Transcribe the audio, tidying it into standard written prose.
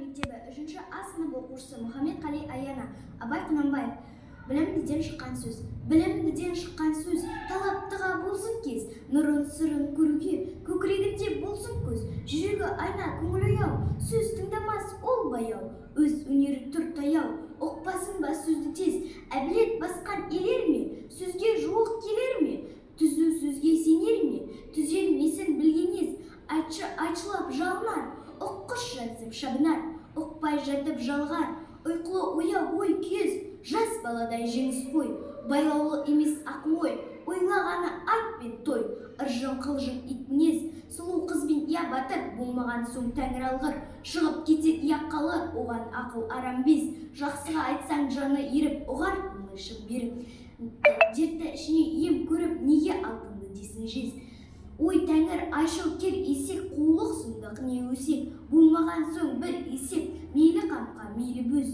мектебі 3 А сынып оқушысы Мұхаммед-Қали Аяна, Абай Құнанбаев. Білімдіден шыққан сөз, білімдіден шыққан сөз, талаптыға болсын кез, нұрын сырын көруге, көкірегінде болсын көз, жүрегі айна көңілі ау, сөз тыңдамас ол баяу, өз өнері тұр таяу, оқпасын ба сөзді тез, әбілет басқан елер ме, сөзге жуық келер ме, түзу сөзге сенер ме, түзелмесін білгенез, айтшылап жалынар, ұққыш жатсып шабынар, ұқпай жатып жалғар, ұйқылы ояу ой кез, жас баладай жеңіс қой, байлаулы емес ақыл ой, ойлағаны ат пен той, ыржың қылжың ит мінез, сұлу қызбен я батыр, болмаған соң тәңір алғыр, шығып кетер я қалыр, оған ақыл арам без, жақсыға айтсаң жаны еріп, ұғар көңілші беріп, дерті ішіне ем көріп, неге алтынды десін жез. Ой тәңір айшыл кер есек, қулық сұмдық не өсек, болмаған соң бір есеп, мейлі қамқа, мейлі бөз.